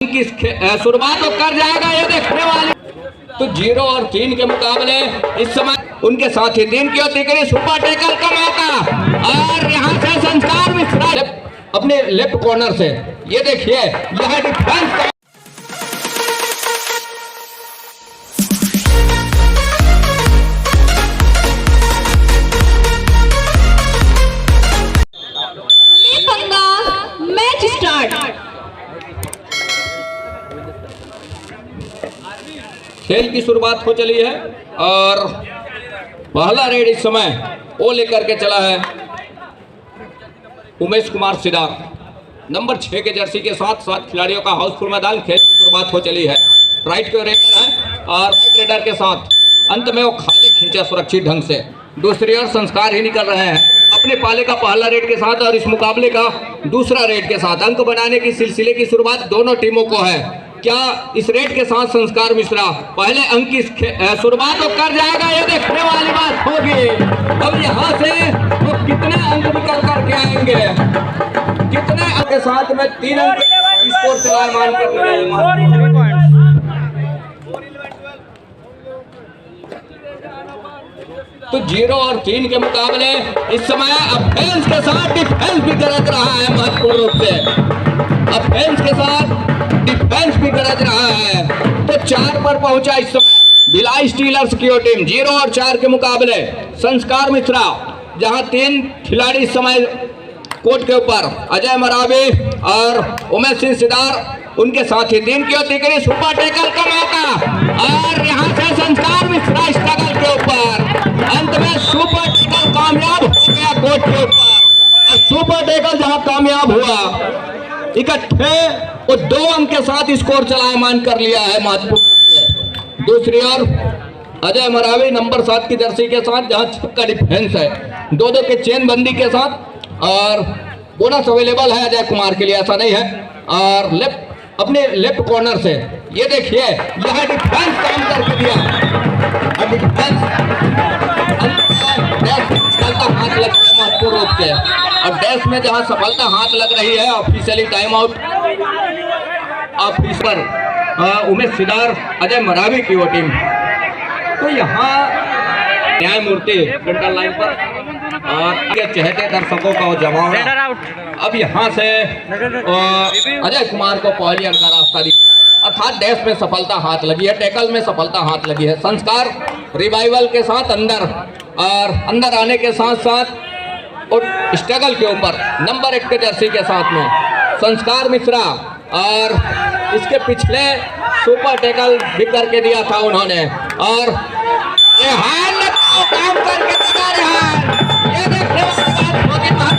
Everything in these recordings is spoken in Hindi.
की शुरुआत तो कर जाएगा ये देखने वाले। तो 0 और 3 के मुकाबले इस समय उनके साथ ही 3 की तिकड़ी सुपर टैकल का मौका और यहाँ से संस्कार मिश्रा अपने लेफ्ट कॉर्नर से ये देखिए यह डिफेंस का मैच स्टार्ट। खेल की शुरुआत हो चली है और पहला रेड इस समय वो लेकर के चला है उमेश कुमार सिदार नंबर 6 के जर्सी के साथ 7 खिलाड़ियों का हाउसफुल मैदान। खेल की शुरुआत हो चली है। राइट के रेडर है और राइट रेडर के साथ अंत में वो खाली खींचा सुरक्षित ढंग से। दूसरी ओर संस्कार ही निकल रहे हैं अपने पाले का पहला रेड के साथ और इस मुकाबले का दूसरा रेड के साथ। अंक बनाने की सिलसिले की शुरुआत दोनों टीमों को है। क्या इस रेड के साथ संस्कार मिश्रा पहले अंक की शुरुआत तो कर जाएगा ये देखने वाली बात होगी। अब यहाँ से वो कितने अंक निकल करके आएंगे, कितने अंक के साथ में 3 अंक स्कोर चलायमान कर रहे हैं। तो 0 और 3 के मुकाबले इस समय ऑफेंस के साथ डिफेंस भी गरज रहा है महत्वपूर्ण रूप से। ऑफेंस के साथ डिफेंस भी गरज रहा है। तो 4 पर पहुंचा इस समय भिलाई स्टीलर्स की टीम। 0 और 4 के मुकाबले संस्कार मिश्रा जहां 3 खिलाड़ी इस समय कोर्ट के ऊपर अजय मरावी और उमेश सिंह सिदार उनके साथ ही 3 की तिकड़ी सुपर टैकल का मौका और यहाँ से संस्कार मिश्रा स्ट्रगल के ऊपर अंत में सुपर टैकल कामयाब हो गया कोर्ट के ऊपर। और सुपर टैकल जहां कामयाब हुआ इकट्ठे वो 2 अंक के साथ स्कोर चलायमान कर लिया है महत्वपूर्ण। दूसरी ओर अजय मरावी नंबर 7 की जर्सी के साथ जहां 6 का डिफेंस है 2-2 के चेन बंदी के साथ और बोनस अवेलेबल है अजय कुमार के लिए, ऐसा नहीं है। और अपने लेफ्ट कॉर्नर से ये देखिए यह डिफेंस काम करके दिया। हाथ लग महत्वपूर्ण रूप से और डैश में जहां सफलता हाथ लग रही है officially time out officer Umesh Sidar Ajay Marawi की वो टीम। तो यहाँ न्यायमूर्ति फ्रंटल लाइन पर और चहते दर्शकों का वो जमाव है। अब यहाँ से अजय कुमार को पहली अंक का रास्ता दिया अर्थात डैश में सफलता हाथ लगी है, टैकल में सफलता हाथ लगी है। संस्कार रिवाइवल के साथ अंदर आने के साथ साथ और स्ट्रगल के ऊपर नंबर 1 के जर्सी के साथ में संस्कार मिश्रा और इसके पिछले सुपर टैकल भी करके दिया था उन्होंने और काम करके दिखा रहा है। ये देखने वाली बात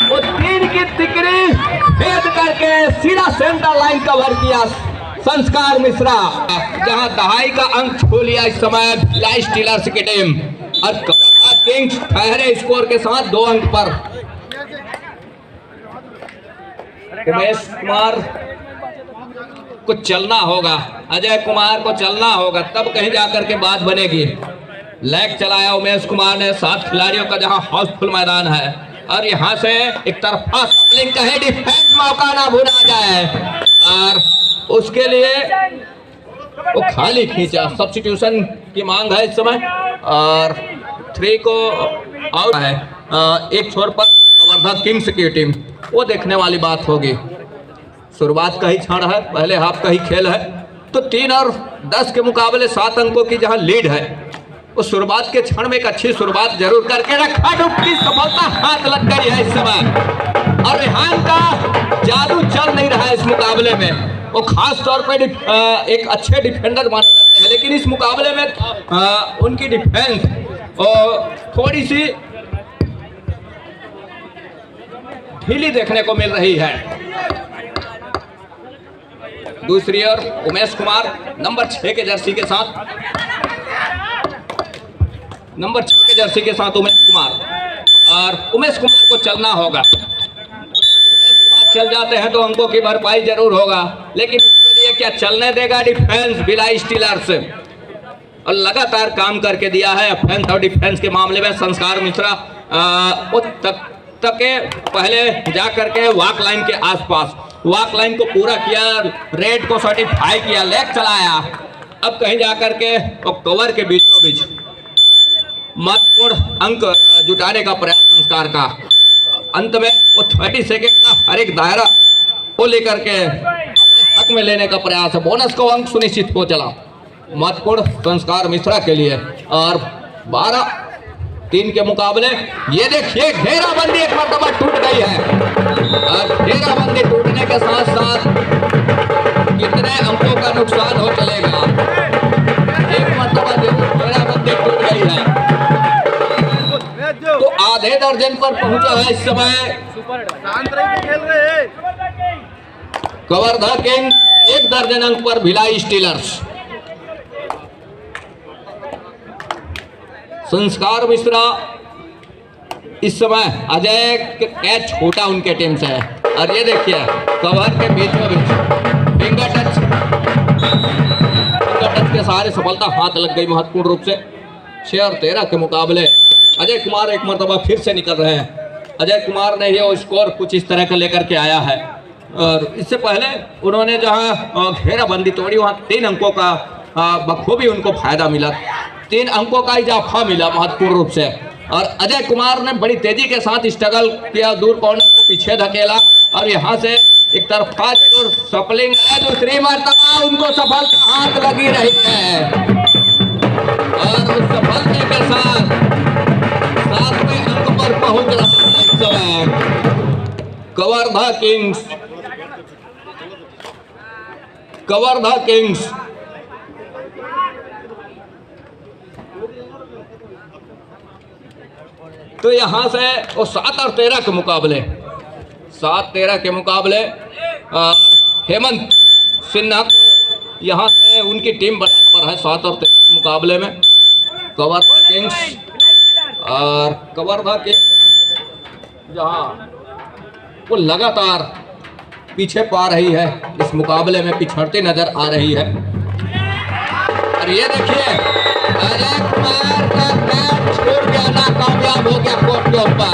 वो 3 की तिकड़ी भेद करके सीधा सेंटर लाइन कवर किया संस्कार मिश्रा जहां दहाई का अंक छू लिया इस समय भिलाई स्टीलर्स की टीम और किंग्स ठहरे स्कोर के साथ 2 अंक पर। उमेश कुमार को चलना होगा, अजय कुमार को चलना होगा तब कहीं जाकर के बात बनेगी। लैग चलाया उमेश कुमार ने 7 खिलाड़ियों का जहां हाउसफुल मैदान है और यहां से एक तरफा स्लिंग का है डिफेंस मौका ना भूला जाए और उसके लिए वो खाली खींचा। सब्स्टिट्यूशन की मांग है इस समय और 3 को आउट है। एक छोर पर कवर्धा किंग्स की टीम वो देखने वाली बात होगी। शुरुआत का ही क्षण है, पहले हाफ का ही खेल है। तो 3 और 10 के मुकाबले 7 अंकों की जहां लीड है उस शुरुआत के क्षण में एक अच्छी शुरुआत जरूर करके रखा। डुबकी सफलता हाथ लग गई है इस समय और रेहान का जादू चल नहीं रहा है इस मुकाबले में। वो खास तौर पर एक अच्छे डिफेंडर माने जाते हैं लेकिन इस मुकाबले में उनकी डिफेंस थोड़ी सी ढीली देखने को मिल रही है। दूसरी ओर उमेश कुमार नंबर 6 के जर्सी के साथ उमेश कुमार और उमेश कुमार को चलना होगा। चल जाते हैं तो अंकों की भरपाई जरूर होगा लेकिन उसके लिए क्या चलने देगा डिफेंस भिलाई स्टीलर्स और लगातार काम करके दिया है ऑफेंस और डिफेंस के मामले में संस्कार मिश्रा तक के पहले जा करके वॉक लाइन के आसपास वॉक लाइन को पूरा किया, रेड को सर्टिफाई किया, लेग चलाया। अब कहीं जा करके वो कवर के बीचों बीच महत्वपूर्ण अंक जुटाने का प्रयास संस्कार का। अंत में वो 30 सेकेंड का हर एक दायरा को लेकर के अपने हक में लेने का प्रयास है। बोनस को अंक सुनिश्चित हो चला महत्वपूर्ण संस्कार मिश्रा के लिए। और 12-3 के मुकाबले ये देखिए घेराबंदी एक मरतबा टूट गई है। और घेराबंदी टूटने के साथ साथ कितने अंकों का नुकसान हो चलेगा। एक मरतबा घेराबंदी टूट गई है तो आधे दर्जन पर पहुंचा है इस समय कवर्धा किंग, 1 दर्जन अंक पर भिलाई स्टीलर्स। संस्कार मिश्रा इस समय अजय कैच छोटा उनके टीम से है। और ये देखिए कवर के बीचों बीच फिंगर टच के सहारे सफलता हाथ लग गई महत्वपूर्ण रूप से। 6 और 13 के मुकाबले अजय कुमार एक मरतबा फिर से निकल रहे हैं। अजय कुमार ने ये स्कोर कुछ इस तरह का लेकर के आया है। और इससे पहले उन्होंने जहां घेराबंदी तोड़ी वहां 3 अंकों का बखूबी उनको फायदा मिला, 3 अंकों का इजाफा मिला महत्वपूर्ण रूप से। और अजय कुमार ने बड़ी तेजी के साथ स्ट्रगल किया, दूर कॉर्नर को पीछे धकेला और यहाँ से एक तरफा जरूर सफलिंग है। दूसरी मरतबा उनको सफलता हाथ लगी रही है और उस सफलता के साथ 7वें अंक पर पहुंच रहा है इस समय कवर्धा किंग्स। कवर्धा किंग्स तो यहां से वो 7 और 13 के मुकाबले 7-13 के मुकाबले हेमंत सिन्हा को यहां से उनकी टीम बढ़त पर है 7 और 13 के मुकाबले में कवर्धा किंग्स। और कवर्धा के जहां वो लगातार पीछे पा रही है, इस मुकाबले में पिछड़ती नजर आ रही है। और ये देखिए अजय कुमार का कैच छूट गया, नाकामयाब हो गया कोर्ट के ऊपर,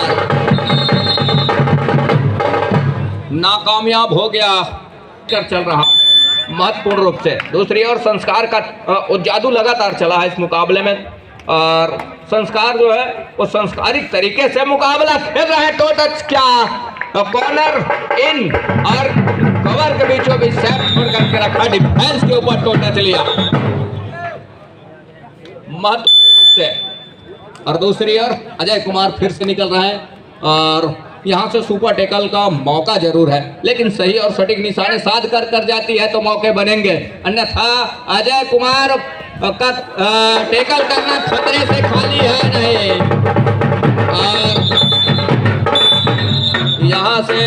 नाकामयाब हो गया कर चल रहा महत्वपूर्ण रूप से। दूसरी ओर संस्कार का वो जादू लगातार चला है इस मुकाबले में। और संस्कार जो है वो संस्कारिक तरीके से मुकाबला खेल रहा है। टो टच क्या कॉर्नर इन और कवर के बीचों बीच सेट छोड़ करके रखा, डिफेंस के ऊपर टो टच लिया महत्वपूर्ण रूप से। और दूसरी ओर अजय कुमार फिर से निकल रहा है और यहाँ से सुपर टैकल का मौका जरूर है, लेकिन सही और सटीक निशाने साध कर जाती है तो मौके बनेंगे, अन्यथा अजय कुमार का टैकल करना खतरे से खाली है नहीं। और यहाँ से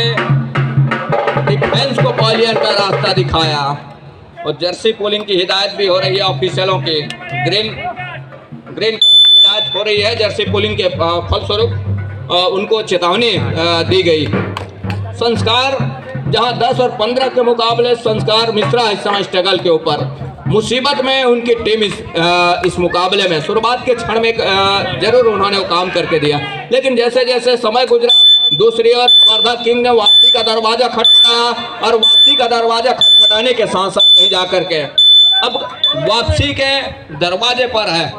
डिफेंस को बॉलियर का रास्ता दिखाया और जर्सी पोलिंग की हिदायत भी हो रही है ऑफिशियलों की। ग्रीन हिदायत हो रही है जर्सी पोलिंग के फलस्वरूप उनको चेतावनी दी गई। संस्कार जहां 10 और 15 के मुकाबले संस्कार मिश्रा इस समय स्ट्रगल के ऊपर, मुसीबत में उनकी टीम इस मुकाबले में शुरुआत के क्षण में जरूर उन्होंने वो काम करके दिया, लेकिन जैसे जैसे समय गुजरा दूसरी ओर कवर्धा किंग ने वापसी का दरवाजा खटखटाया और वापसी का दरवाजा खटखटाने के साथ साथ कहीं जाकर के अब वापसी के दरवाजे पर है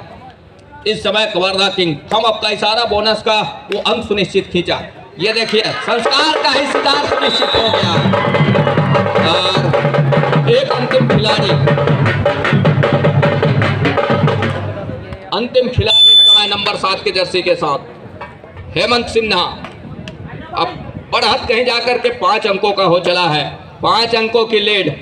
इस समय कवर्धा किंग। हम आपका इशारा बोनस का वो अंक सुनिश्चित खींचा, ये देखिए संस्कार का हिस्सेदार सुनिश्चित हो गया। और एक अंतिम खिलाड़ी इस समय नंबर 7 के जर्सी के साथ हेमंत सिन्हा अब बढ़त कहीं जाकर के 5 अंकों का हो चला है, 5 अंकों की लीड।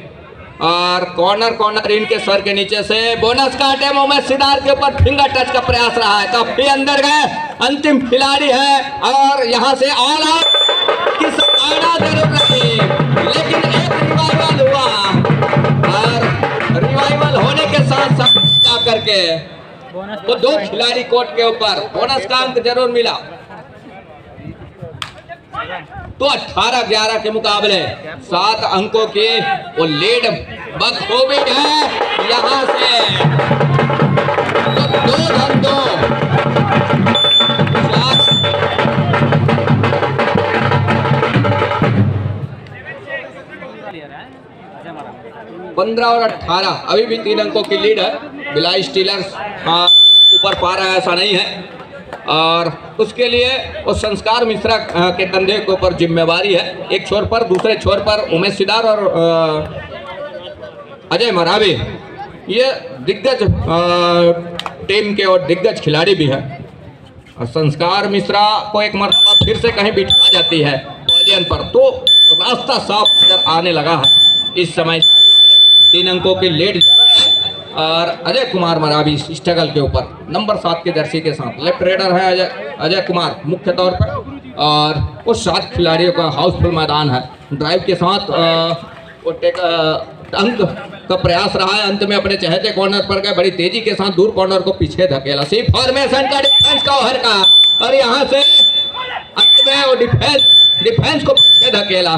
और कॉर्नर इनके सर के नीचे से बोनस का अटेम्प्ट उमेश सिदार के ऊपर फिंगर टच का प्रयास रहा है, काफी अंदर गए, अंतिम खिलाड़ी है और यहां से ऑल आउट की संभावना जरूर रही, लेकिन एक रिवाइवल हुआ और रिवाइवल होने के साथ साथ जाकर के वो 2 खिलाड़ी कोर्ट के ऊपर बोनस का अंक जरूर मिला। तो 18-11 के मुकाबले 7 अंकों की वो लीड बखूबी है यहां से। तो 2-2 15 और 18 अभी भी 3 अंकों की लीड है। भिलाई स्टीलर्स ऊपर पा रहा है, ऐसा नहीं है। और उसके लिए वो संस्कार मिश्रा के कंधे के ऊपर जिम्मेवारी है। एक छोर पर, दूसरे छोर पर उमेश सिदार और अजय मरावी, ये दिग्गज टीम के और दिग्गज खिलाड़ी भी हैं। और संस्कार मिश्रा को एक मरतबा फिर से कहीं बिठा जाती है पवेलियन पर तो रास्ता साफ नजर आने लगा है। इस समय 3 अंकों की लीड और अजय कुमार मरावी स्ट्रगल के ऊपर नंबर 7 के जर्सी के साथ। लेफ्ट रेडर है अजय कुमार मुख्य तौर पर, और वो 7 खिलाड़ियों का हाउसफुल मैदान है। ड्राइव के साथ वो अंक का प्रयास रहा है। अंत में अपने चहेते कॉर्नर पर गए, बड़ी तेजी के साथ दूर कॉर्नर को पीछे धकेला। सी फॉर्मेशन का डिफेंस का ओवर का, और यहाँ से अंत में वो डिफेंस को पीछे धकेला,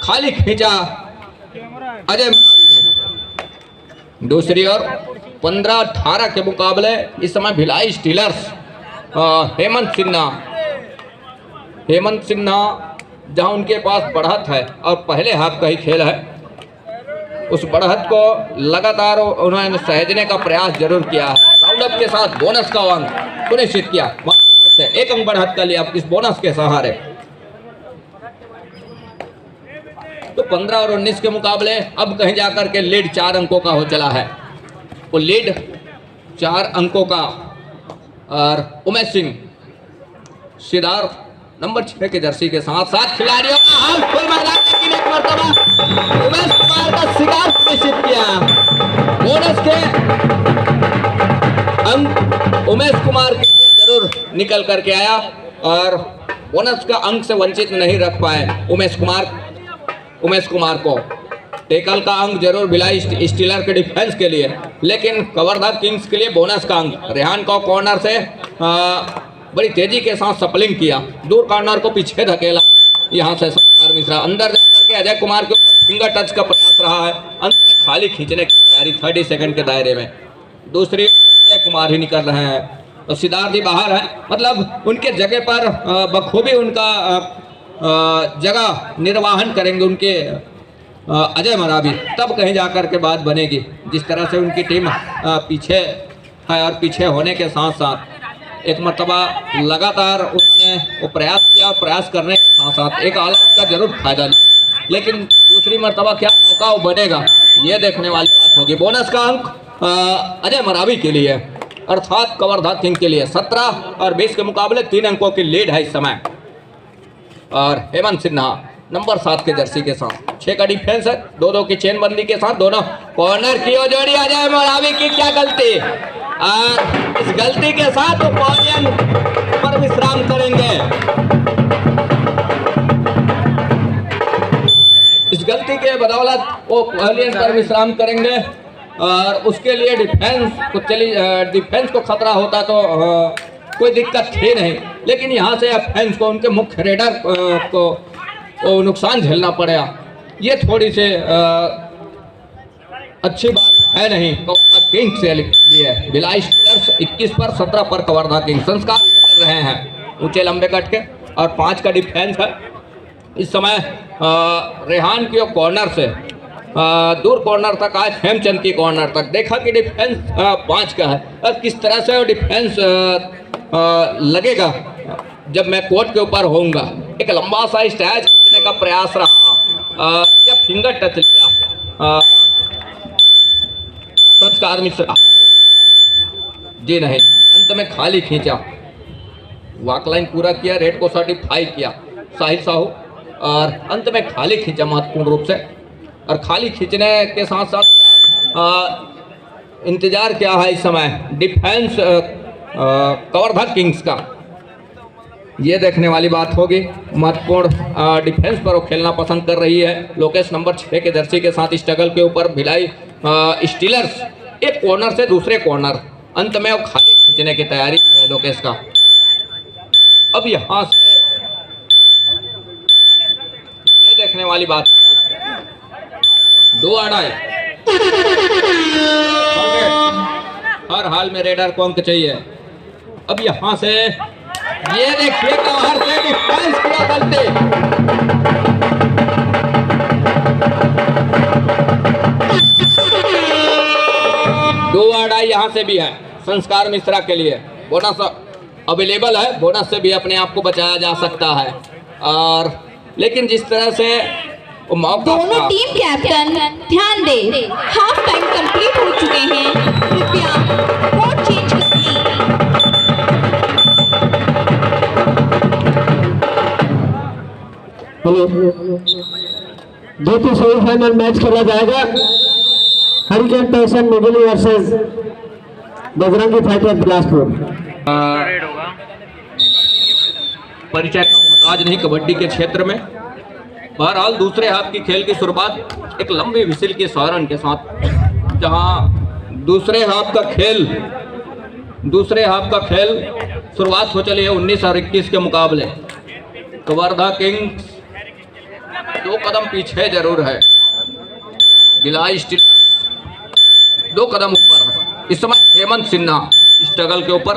खाली खींचा अजय मरावी ने। दूसरी ओर 15-18 के मुकाबले इस समय भिलाई स्टीलर्स हेमंत सिन्हा जहां उनके पास बढ़त है और पहले हाफ का ही खेल है, उस बढ़त को लगातार उन्होंने सहेजने का प्रयास जरूर किया है। राउंड अप के साथ बोनस का अंक सुनिश्चित किया, 1 अंक बढ़त का लिया इस बोनस के सहारे। तो 15 और 19 के मुकाबले अब कहीं जाकर के लीड 4 अंकों का हो चला है। वो लीड 4 अंकों का, और उमेश सिंह सिदार नंबर 6 के जर्सी के साथ 7 खिलाड़ियों का हाउसफुल मैदान, लेकिन एक मरतबा उमेश कुमार का शिकार सुनिश्चित किया। बोनस के अंक उमेश कुमार के लिए जरूर निकल करके आया, और बोनस का अंक से वंचित नहीं रख पाए उमेश कुमार को। टेकल का अंक जरूर भिलाई स्टीलर के डिफेंस के लिए, लेकिन कवर्धा किंग्स के लिए बोनस का अंक। रेहान को कॉर्नर से बड़ी तेजी के साथ सपलिंग किया, दूर कॉर्नर को पीछे धकेला। यहाँ से संस्कार मिश्रा अंदर जाकर के अजय कुमार के ऊपर फिंगर टच का प्रयास रहा है, अंत में खाली खींचने की तैयारी 30 सेकंड के दायरे में। दूसरी अजय कुमार ही निकल रहे हैं, तो सिद्धार्थ जी बाहर है, मतलब उनके जगह पर बखूबी उनका जगह निर्वाहन करेंगे उनके अजय मरावी, तब कहीं जाकर के बात बनेगी। जिस तरह से उनकी टीम पीछे है, और पीछे होने के साथ साथ एक मरतबा लगातार उन्होंने वो प्रयास किया, प्रयास करने के साथ साथ एक आउट का जरूर फायदा लिया, लेकिन दूसरी मरतबा क्या मौका वो बनेगा, ये देखने वाली बात होगी। बोनस का अंक अजय मरावी के लिए, अर्थात कवर्धा किंग के लिए 17 और 20 के मुकाबले 3 अंकों की लीड है इस समय। और हेमंत सिन्हा नंबर 7 के जर्सी के साथ 6 का डिफेंस है, 2-2 की चेनबंदी के साथ दोनों कॉर्नर की ओर जोड़ी। अजय मरावी की क्या गलती, और इस गलती के साथ वो पवेलियन पर विश्राम करेंगे। इस गलती के बदौलत वो पवेलियन पर विश्राम करेंगे, और उसके लिए डिफेंस को खतरा होता तो कोई दिक्कत थी नहीं, लेकिन यहाँ से ऑफेंस को, उनके मुख्य रेडर को नुकसान झेलना पड़ा। ये थोड़ी सी अच्छी बात है नहीं कवर्धा किंग्स के लिए। भिलाई स्टीलर्स 21 पर 17 पर कवर्धा किंग्स संस्कार कर रहे हैं ऊंचे लंबे कट के, और 5 का डिफेंस है इस समय। रेहान की कॉर्नर से दूर कॉर्नर तक आए, हेमचंद की कॉर्नर तक देखा कि डिफेंस 5 का है, और किस तरह से वो डिफेंस लगेगा जब मैं कोर्ट के ऊपर होऊंगा। एक लंबा सा स्टैच खींचने का प्रयास रहा, या फिंगर टच लिया संस्कार मिश्रा, जी नहीं, अंत में खाली खींचा, वॉकलाइन पूरा किया, रेड को सर्टिफाई किया साहिल साहू, और अंत में खाली खींचा महत्वपूर्ण रूप से। और खाली खींचने के साथ साथ इंतजार क्या है इस समय डिफेंस कवर्धा किंग्स का, ये देखने वाली बात होगी। महत्वपूर्ण डिफेंस पर वो खेलना पसंद कर रही है। लोकेश नंबर 6 के जर्सी के साथ स्ट्रगल के ऊपर भिलाई स्टीलर्स एक कॉर्नर से दूसरे कॉर्नर, अंत में वो खाली खींचने की तैयारी है लोकेश का। अब यहाँ से ये देखने वाली बात, 2 अड़ाई हर हाल में रेडर को अंक चाहिए। अब यहाँ से ये देखिए बाहर से डिफेंस किया गलती, यहाँ से भी है संस्कार मिश्रा के लिए, बोनस अवेलेबल है, बोनस से भी अपने आप को बचाया जा सकता है। और लेकिन जिस तरह से मौका, दोनों टीम कैप्टन ध्यान दे, हाफ टाइम कंप्लीट हो चुके हैं, कृपया कोर्ट चेंज करें। द्वितीय सेमीफाइनल मैच खेला जाएगा, हरिकेन पैशन मुगली वर्सेस बजरंगी फाइटर बिलासपुर। परिचय का मोहताज नहीं कबड्डी के क्षेत्र में। बहरहाल दूसरे हाफ की खेल की शुरुआत एक लंबी विसिल की सौरन के साथ, जहां दूसरे हाफ का खेल शुरुआत हो चली है 19 और 21 के मुकाबले। कवर्धा किंग्स 2 कदम पीछे जरूर है, भिलाई स्टीलर्स 2 कदम ऊपर है। इस समय हेमंत सिन्हा स्ट्रगल के ऊपर,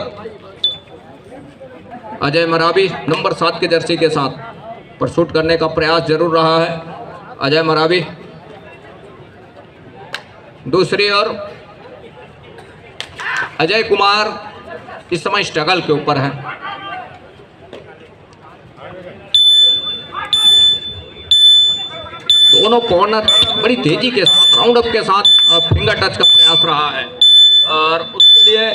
अजय मरावी नंबर 7 के जर्सी के साथ परसूट करने का प्रयास जरूर रहा है। अजय मरावी दूसरी ओर अजय कुमार इस समय स्ट्रगल के ऊपर है। दोनों कॉर्नर बड़ी तेजी के साथ राउंड अप के साथ फिंगर टच का प्रयास रहा है और उसके लिए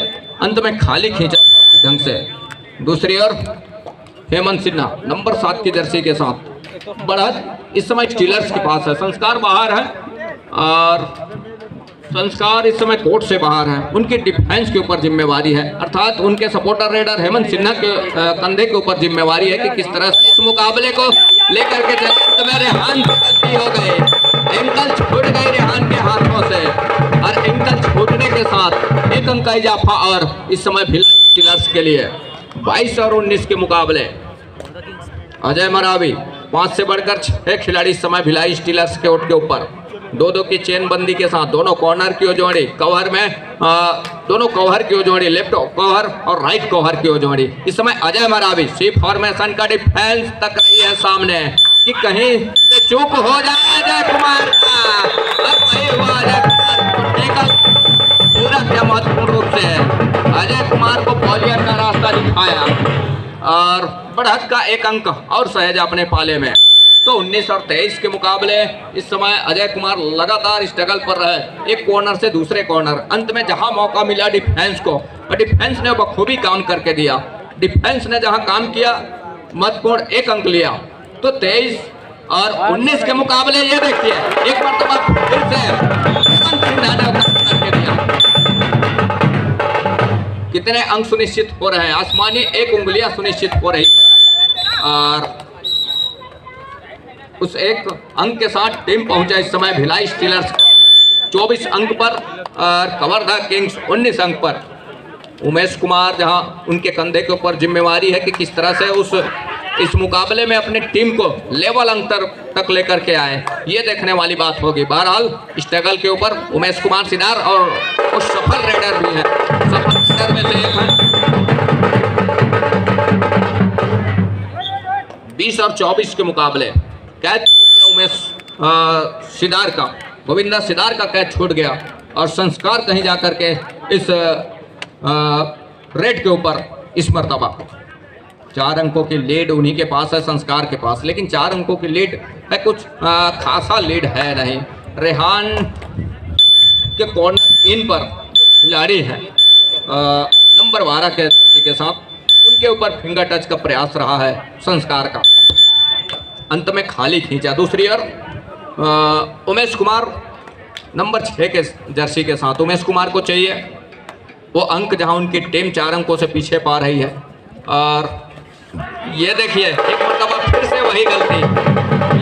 अंत में खाली खींचा ढंग से। दूसरी ओर हेमंत सिन्हा नंबर 7 की जर्सी के साथ, बढ़त इस समय स्टीलर्स के पास है। संस्कार बाहर है और संस्कार इस समय कोर्ट से बाहर है। उनकी डिफेंस के ऊपर जिम्मेवारी है, अर्थात उनके सपोर्टर रेडर हेमंत सिन्हा के कंधे के ऊपर जिम्मेवारी है कि किस तरह से इस मुकाबले को लेकर के चलते। मेरे हाथ गलती हो गए, एंकल छूट गए रेहान के हाथों से और एंकल छूटने के साथ 1 अंक का इजाफा। और इस समय भिलाई स्टीलर्स के लिए 22 और 19 के मुकाबले। अजय मरावी 5 से बढ़कर 6 खिलाड़ी इस समय भिलाई स्टीलर्स के ओट के ऊपर, 2-2 की चेन बंदी के साथ दोनों कॉर्नर की ओर जोड़ी, कवर में दोनों कवर की ओर जोड़ी, लेफ्ट कवर और राइट कवर की ओर जोड़ी। इस समय अजय मरावी सी फॉर्मेशन का डिफेंस तक रही है सामने कि कहीं से चूक हो जाए अजय कुमार का। अब वही हुआ, अजय कुमार पूरा क्या महत्वपूर्ण रूप से अजय कुमार को बॉलियर का रास्ता दिखाया और बढ़त का 1 अंक और सहज अपने पाले में। तो 19 और 23 के मुकाबले इस समय अजय कुमार लगातार स्ट्रगल पर रहे, एक कॉर्नर से दूसरे कॉर्नर। अंत में जहां मौका मिला डिफेंस को, डिफेंस ने बखूबी काम करके दिया। डिफेंस ने जहां काम किया महत्वपूर्ण 1 अंक लिया। तो 23 और 19 के मुकाबले ये देखिए एक मरतबा फिर से करके दिया। कितने अंक सुनिश्चित हो रहे हैं, आसमानी 1 उंगलियां सुनिश्चित हो रही और उस 1 अंक के साथ टीम पहुंचा इस समय भिलाई स्टीलर्स 24 अंक पर और कवर्धा किंग्स 19 अंक पर। उमेश कुमार जहां उनके कंधे के ऊपर जिम्मेवारी है कि किस तरह से इस मुकाबले में अपने टीम को लेवल अंतर तक लेकर के आए, ये देखने वाली बात होगी। बहरहाल स्ट्रगल के ऊपर उमेश कुमार सिनार और वो सफल रेडर भी है, सफल रेडर में से एक है। 20 और 24 के मुकाबले कैच उमेश सिदार का, गोविंदा सिदार का कैच छूट गया और संस्कार कहीं जाकर के इस रेड के ऊपर इस मरतबा 4 अंकों की लीड उन्हीं के पास है, संस्कार के पास। लेकिन 4 अंकों की लीड है, कुछ खासा लीड है नहीं। रेहान के कॉर्नर इन पर खिलाड़ी है नंबर 12 के साथ, उनके ऊपर फिंगर टच का प्रयास रहा है संस्कार का, अंत में खाली खींचा। दूसरी ओर उमेश कुमार नंबर 6 के जर्सी के साथ, उमेश कुमार को चाहिए वो अंक जहां उनकी टीम 4 अंकों से पीछे पा रही है। और ये देखिए एक मरतबा फिर से वही गलती,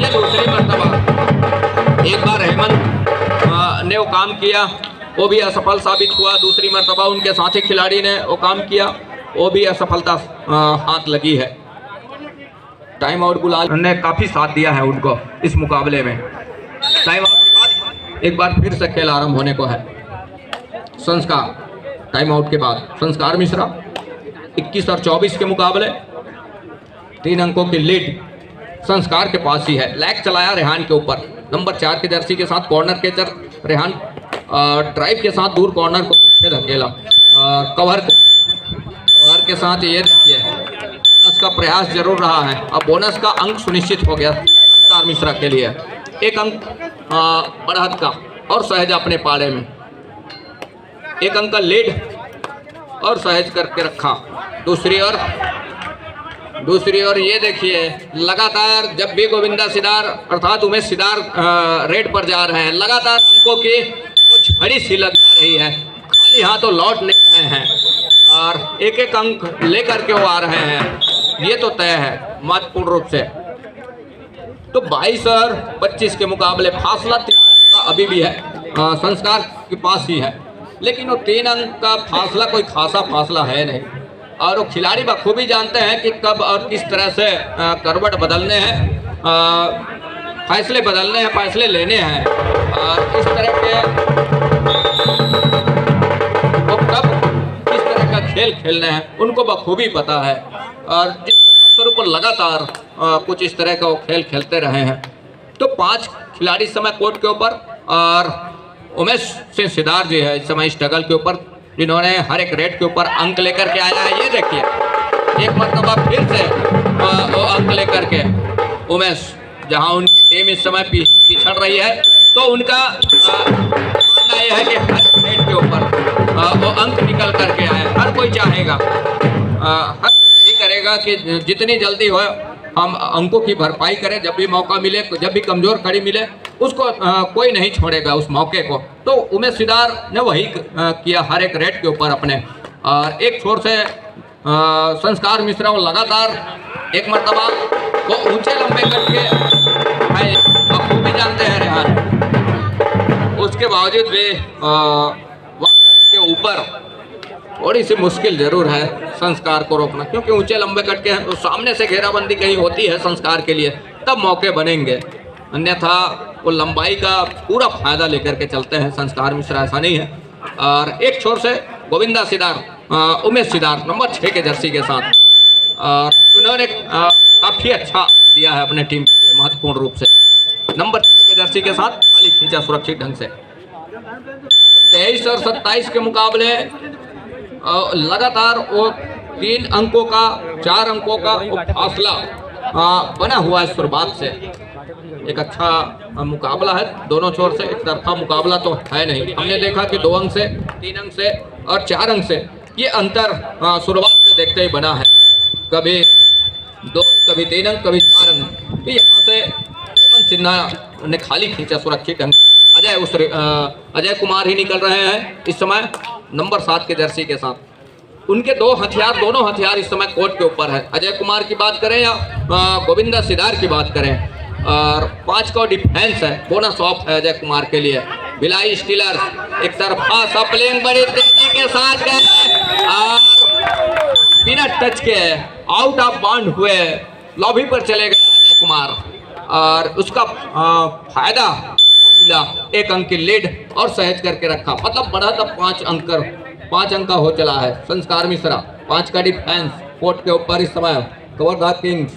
ये दूसरी मरतबा। एक बार हेमंत ने वो काम किया, वो भी असफल साबित हुआ। दूसरी मरतबा उनके साथी खिलाड़ी ने वो काम किया, वो भी असफलता हाथ लगी है। टाइम आउट गुलाल ने काफ़ी साथ दिया है उनको इस मुकाबले में। टाइम आउट के बाद एक बार फिर से खेल आरंभ होने को है। संस्कार टाइम आउट के बाद संस्कार मिश्रा 21 और 24 के मुकाबले 3 अंकों की लीड संस्कार के पास ही है। लैग चलाया रेहान के ऊपर, नंबर 4 के जर्सी के साथ कॉर्नर कैचर रेहान ड्राइव के साथ दूर कॉर्नर को पीछे धकेला, कवर के साथ ये देखिए बोनस का प्रयास जरूर रहा है। अब बोनस का अंक सुनिश्चित हो गया संस्कार मिश्रा के लिए। एक अंक बढ़त का और सहज अपने पाले में, एक अंक का लीड और सहज करके रखा। दूसरी ओर ये देखिए लगातार जब भी गोविंदा सिदार अर्थात उमेश सिदार रेड पर जा रहे हैं, लगातार अंकों की वो झड़ी सी लग रही है, खाली हाथों लौट नहीं रहे हैं और एक एक अंक लेकर के वो आ रहे हैं, ये तो तय है महत्वपूर्ण रूप से। तो 22 और 25 के मुकाबले फासला 3 का अभी भी है, संस्कार के पास ही है, लेकिन वो 3 अंक का फासला कोई खासा फासला है नहीं और वो खिलाड़ी बखूबी जानते हैं कि कब और किस तरह से करवट बदलने हैं, फैसले बदलने हैं, फैसले लेने हैं और इस तरह के वो कब किस तरह का खेल खेलने हैं उनको बखूबी पता है और जिसके स्वरूप लगातार कुछ इस तरह का वो खेल खेलते रहे हैं। तो 5 खिलाड़ी इस समय कोर्ट के ऊपर और उमेश सिंह सिदार जी है इस समय स्ट्रगल के ऊपर, जिन्होंने हर एक रेड के ऊपर अंक लेकर के आया है। ये देखिए एक मरतबा फिर से वो अंक लेकर के उमेश, जहां उनकी टीम इस समय पिछड़ रही है, तो उनका मानना यह है कि हर रेड के ऊपर वो अंक निकल करके आए। हर कोई चाहेगा, हर कोई यही करेगा कि जितनी जल्दी हो हम अंकों की भरपाई करें, जब भी मौका मिले, जब भी कमज़ोर कड़ी मिले उसको कोई नहीं छोड़ेगा उस मौके को। तो उमेश सिदार ने वही किया हर एक रेड के ऊपर अपने, और एक छोर से संस्कार मिश्रा वो लगातार एक मरतबा वो ऊंचे लंबे कट के बखूबी जानते हैं रेहान, उसके बावजूद भी वक्त के ऊपर थोड़ी सी मुश्किल जरूर है संस्कार को रोकना, क्योंकि ऊंचे लंबे कट के तो सामने से घेराबंदी कहीं होती है संस्कार के लिए तब मौके बनेंगे, अन्यथा वो लंबाई का पूरा फायदा लेकर के चलते हैं संस्कार मिश्रा, ऐसा नहीं है। और एक छोर से गोविंदा सिदार उमेश सिदार नंबर 6 के जर्सी के साथ, और उन्होंने काफ़ी अच्छा दिया है अपने टीम के लिए महत्वपूर्ण रूप से। नंबर 6 के जर्सी के साथ खाली खींचा सुरक्षित ढंग से। 23 और 27 के मुकाबले लगातार वो 3 अंकों का 4 अंकों का फासला बना हुआ है शुरुआत से। एक अच्छा मुकाबला है दोनों छोर से, एक तरफा मुकाबला तो है नहीं। हमने देखा कि 2 अंक से 3 अंक से और 4 अंक से ये अंतर शुरुआत से देखते ही बना है, कभी 2 कभी 3 अंक कभी 4 अंक। तो यहाँ से हेमंत सिन्हा ने खाली खींचा सुरक्षित ढंग। अजय कुमार ही निकल रहे हैं इस समय नंबर 7 के जर्सी के साथ। उनके दोनों हथियार इस समय कोर्ट के ऊपर है। अजय कुमार की बात करें या गोविंदा सिदार की बात करें, और 5 का डिफेंस है, बोनस ऑफ है अजय कुमार के लिए। भिलाई स्टीलर्स एक तरफा सप्लिंग बड़ी तेजी के साथ गए और बिना टच के आउट ऑफ बाउंड हुए लॉबी पर चले गए अजय कुमार, और उसका फायदा मिला 1 अंक की लीड और सहज करके रखा। मतलब बढ़ा तब 5 अंक का हो चला है संस्कार मिश्रा। 5 का डिफेंस कोर्ट के ऊपर इस समय कवर द किंग्स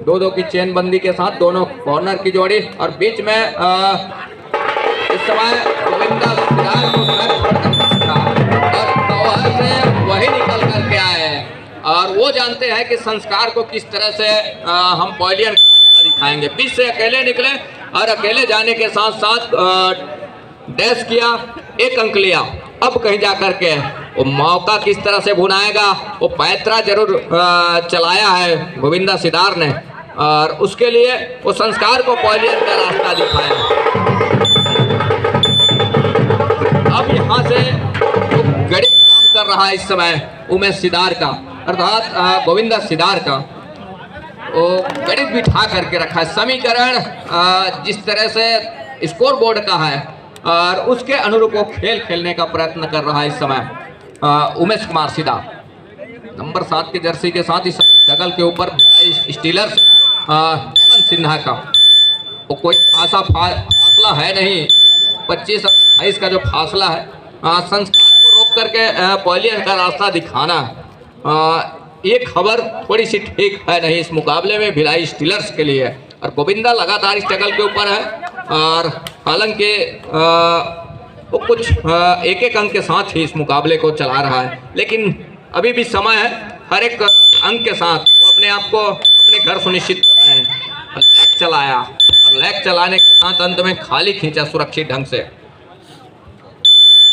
2-2 की चेन बंदी के साथ दोनों कॉर्नर की जोड़ी, और बीच में इस समय गोविंदा सिदार को और कवर से वही निकल करके आए, और वो जानते हैं कि संस्कार को किस तरह से हम पॉइलियन दिखाएंगे। बीच से अकेले निकले और अकेले जाने के साथ साथ डैश किया, 1 अंक लिया। अब कहीं जा करके वो मौका किस तरह से भुनाएगा, वो पैतरा जरूर चलाया है गोविंदा सिदार ने, और उसके लिए वो संस्कार को पॉइलियन का रास्ता दिखाया। अब यहाँ से वो गणित काम कर रहा है इस समय उमेश सिदार का, अर्थात गोविंदा सिदार का। वो गणित बिठा करके रखा है, समीकरण जिस तरह से स्कोर बोर्ड का है और उसके अनुरूप वो खेल खेलने का प्रयत्न कर रहा है इस समय उमेश कुमार सिदार। नंबर 7 के जर्सी के साथ इस जगल के ऊपर स्टीलर्स हेमंत सिन्हा का वो कोई खासा फासला है नहीं, 25 और 28 का जो फासला है। संस्कार को रोक करके पॉइलियन का रास्ता दिखाना, ये खबर थोड़ी सी ठीक है नहीं इस मुकाबले में भिलाई स्टीलर्स के लिए। और गोविंदा लगातार स्ट्रगल के ऊपर है, और हालांकि वो कुछ एक एक अंक के साथ ही इस मुकाबले को चला रहा है, लेकिन अभी भी समय है। हर एक अंक के साथ वो अपने आप को अपने घर सुनिश्चित कर रहे हैं। लैग चलाया और लैग चलाने के साथ अंत में खाली खींचा सुरक्षित ढंग से।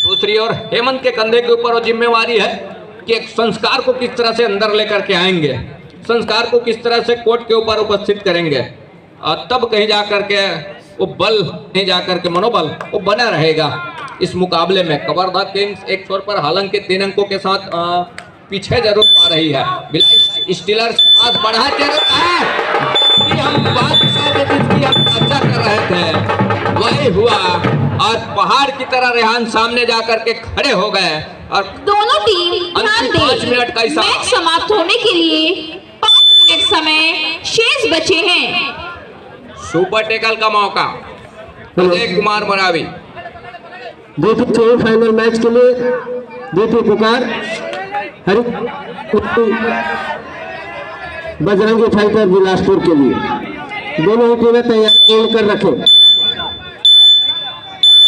दूसरी ओर हेमंत के कंधे के ऊपर वो जिम्मेवारी है कि एक संस्कार को किस तरह से अंदर लेकर के आएंगे, संस्कार को किस तरह से कोर्ट के ऊपर उपस्थित करेंगे, और तब कहीं जाकर के वो बल, कहीं जाकर के मनोबल वो बना रहेगा इस मुकाबले में। कवर्धा किंग्स एक छोर पर हालांकि 3 अंकों के साथ पीछे जरूर पा रही है। भिलाई स्टीलर्स पास बढ़ा जरूर है कि हम बात जिसकी हम चर्चा कर रहे थे वही हुआ, और पहाड़ की तरह रेहान सामने जाकर के खड़े हो गए। और दोनों टीम ध्यान 5 मिनट का दें, मैच समाप्त होने के लिए 5 मिनट समय शेष बचे हैं। सुपर टेकल का मौका अजय कुमार मरावी। द्वितीय सेमीफाइनल मैच के लिए द्वितीय पुकार हरि बजरंगी फाइटर बिलासपुर के लिए। दोनों ही टीमें तैयार कर रखें।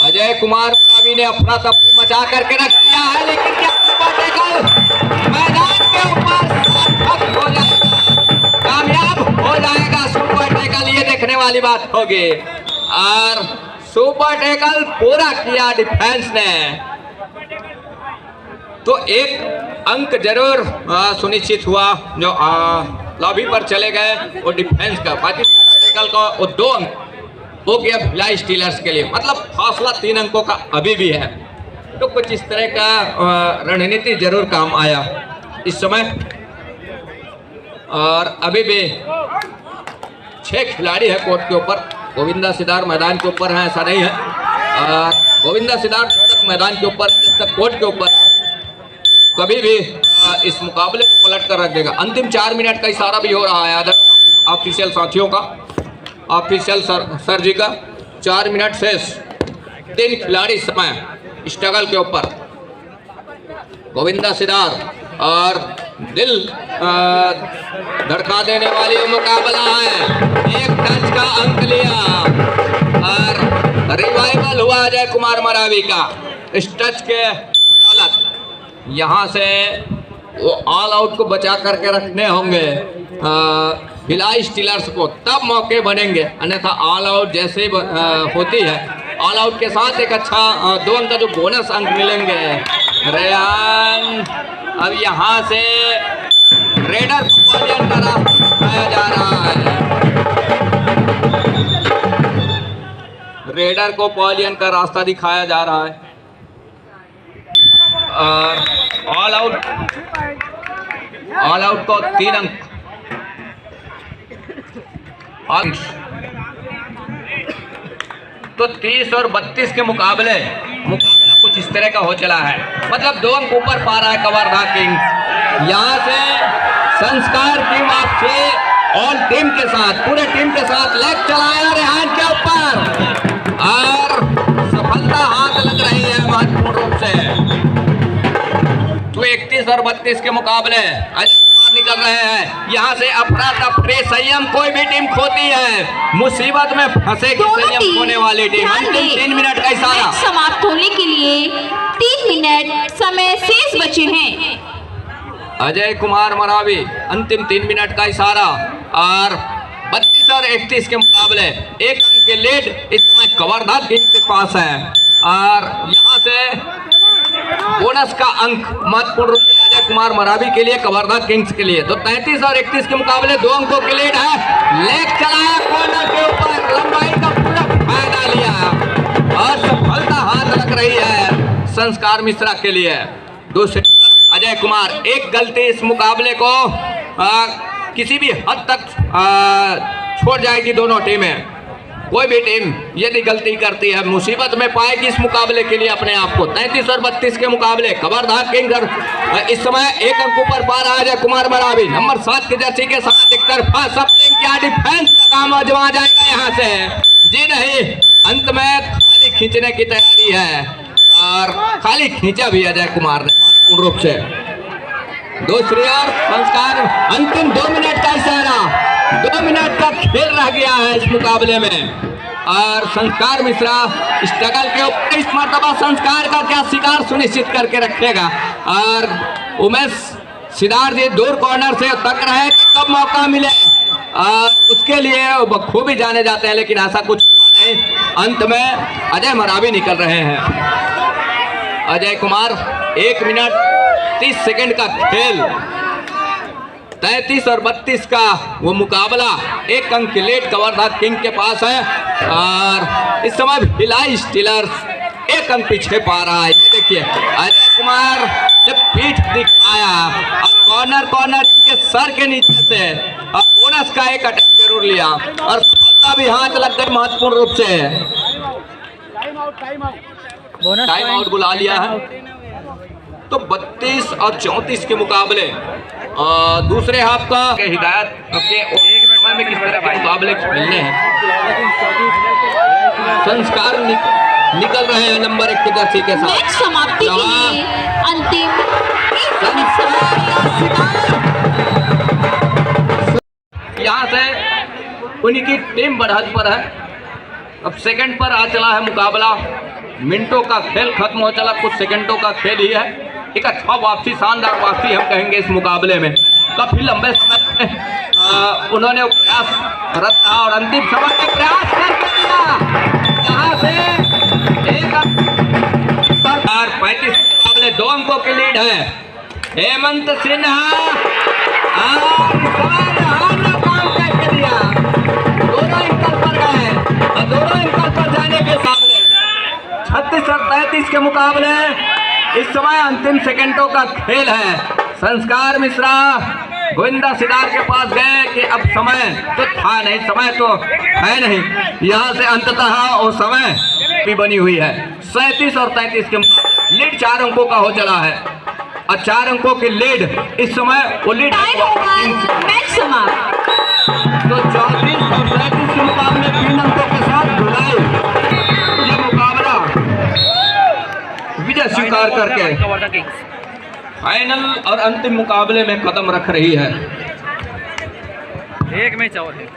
अजय कुमार मरावी ने अफरा तफरी मचा करके रख दिया है, लेकिन क्या सुपर टेकल मैदान के ऊपर सार्थक हो जाएगा, कामयाब हो जाएगा सुपर टेकल? ये देखने वाली बात होगी। और सुपर टेकल पूरा किया डिफेंस ने, तो एक अंक जरूर सुनिश्चित हुआ जो लॉबी पर चले गए वो डिफेंस का। बाकी सुपर टेकल का वो 2 अंक हो गया भिलाई स्टीलर्स के लिए, मतलब फासला 3 अंकों का अभी भी है। तो कुछ इस तरह का रणनीति जरूर काम आया इस समय। और अभी भी 6 खिलाड़ी है कोर्ट के ऊपर। गोविंदा सिदार मैदान के ऊपर है, ऐसा नहीं है। गोविंदा सिदार जब तक मैदान के ऊपर, जब तक कोर्ट के ऊपर, कभी भी इस मुकाबले को पलट कर रख देगा। अंतिम 4 मिनट का इशारा भी हो रहा है अदर ऑफिशियल साथियों का, ऑफिशियल सर जी का। 4 मिनट शेष, 3 खिलाड़ी समय स्ट्रगल के ऊपर। गोविंदा सिदार और दिल धड़का देने वाली मुकाबला है। 1 टच का अंक लिया और रिवाइवल हुआ अजय कुमार मरावी का। इस टच के बदौलत यहाँ से वो ऑल आउट को बचा करके रखने होंगे भिलाई स्टीलर्स को, तब मौके बनेंगे। अन्यथा ऑल आउट जैसे होती है, ऑल आउट के साथ एक अच्छा 2 अंक का जो बोनस अंक मिलेंगे। रेहान अब यहाँ से रेडर पॉलियन का रास्ता दिखाया जा रहा है, रेडर को पॉलियन का रास्ता दिखाया जा रहा है। और ऑल आउट को 3 अंक। तो 30 और 32 के मुकाबला कुछ इस तरह का हो चला है, मतलब 2 अंक ऊपर पा रहा है कवर्धा किंग्स। यहाँ से संस्कार टीम आपसे ऑल टीम के साथ, पूरे टीम के साथ लेग चलाया रेहान के ऊपर और सफलता हाथ लग रही है महत्वपूर्ण रूप से। तो 31 और 32 के मुकाबले अजय कुमार निकल रहे हैं। यहाँ से अफरा तफरी, संयम कोई भी टीम खोती है, मुसीबत में फंसेगी संयम खोने वाली टीम। अंतिम 3 मिनट का इशारा समाप्त होने के लिए 3 मिनट समय शेष बचे हैं। अजय कुमार मरावी, अंतिम 3 मिनट का इशारा। और 32 और 31 के मुकाबले 1 अंक के लीड इस समय कवर्धा किंग्स के पास है। और यहाँ से बोनस का अंक महत्वपूर्ण रूप से अजय कुमार मरावी के लिए, कवर्धा किंग्स के लिए। तो 33 और 31 के मुकाबले 2 अंकों के लीड है। लेग चलाया कॉर्नर के ऊपर, लंबाई का पूरा फायदा लिया और सफलता हाथ लग रही है संस्कार मिश्रा के लिए। दूसरी अजय कुमार, एक गलती इस मुकाबले को किसी भी हद तक छोड़ जाएगी दोनों टीमें। कोई भी टीम यदि गलती करती है मुसीबत में पाएगी इस मुकाबले के लिए अपने आप को। 33 और 32 के मुकाबले कवर्धा किंग्स इस समय 1 अंक ऊपर पा रहा है अजय कुमार मरावी। नंबर 7 के जर्सी के साथ एक तरफा सप्लिंग क्या डिफेंस का काम आजमा जाएगा यहाँ से। जी नहीं, अंत में खाली खींचने की तैयारी है और खाली खींचा भी अजय कुमार ने महत्वपूर्ण रूप से। दूसरी ओर संस्कार, अंतिम 2 मिनट का इशारा, 2 मिनट का खेल रह गया है इस मुकाबले में। और संस्कार मिश्रा स्ट्रगल के ऊपर इस मर्तबा संस्कार का क्या शिकार सुनिश्चित करके रखेगा। और उमेश सिदार जी दूर कॉर्नर से तक रहे कब मौका मिले, और उसके लिए बखूबी जाने जाते हैं, लेकिन ऐसा कुछ नहीं। अंत में अजय मरावी निकल रहे हैं। अजय कुमार 1 मिनट 30 सेकंड का खेल, 33 और 32 का वो मुकाबला, 1 अंक की लीड कवर्धा किंग के पास है। और इस समय भिलाई स्टीलर्स 1 अंक पीछे पा रहा है। देखिए अजय कुमार जब पीठ दिखाया, अब कॉर्नर के सर के नीचे से अब बोनस का 1 अटैक जरूर लिया और सफलता भी हाथ लग गई महत्वपूर्ण रूप से। टाइम आउट बुला लिया है। तो 32 और 34 के मुकाबले दूसरे हाफ का हिदायत के समय में किस तरह के मुकाबले मिलने हैं। संस्कार निकल रहे हैं नंबर 1 की दर्शी के साथ। मैच समाप्ति के लिए अंतिम यहाँ से उनकी टीम बढ़त पर है। अब सेकंड पर आ चला है मुकाबला, मिनटों का खेल खत्म हो चला, कुछ सेकंडों का खेल ही है। एक अच्छा वापसी, शानदार वापसी हम कहेंगे इस मुकाबले में। काफी लंबे समय में उन्होंने प्रयास रखा और अंतिम समय में प्रयास करके दिया, जहाँ से 35 मुकाबले 2 अंकों की लीड है। हेमंत सिन्हा काम करके दिया, दोनों इंकल पर गए और दोनों इंकल पर जाने के सामने 36 और 33 के मुकाबले इस समय अंतिम सेकंडों का खेल है। संस्कार मिश्रा गोविंदा सिदार के पास गए कि अब समय तो था नहीं, समय तो है नहीं। यहाँ से अंततः वो समय भी बनी हुई है। 37 और 33 के लीड 4 अंकों का हो चला है और 4 अंकों की लीड इस समय वो लीड मैच समाप्त। तो 34 और 37 के मुकाबले 3 अंकों के साथ भिलाई ये मुकाबला विजय स्वीकार करके फाइनल और अंतिम मुकाबले में कदम रख रही है। एक मैच और है।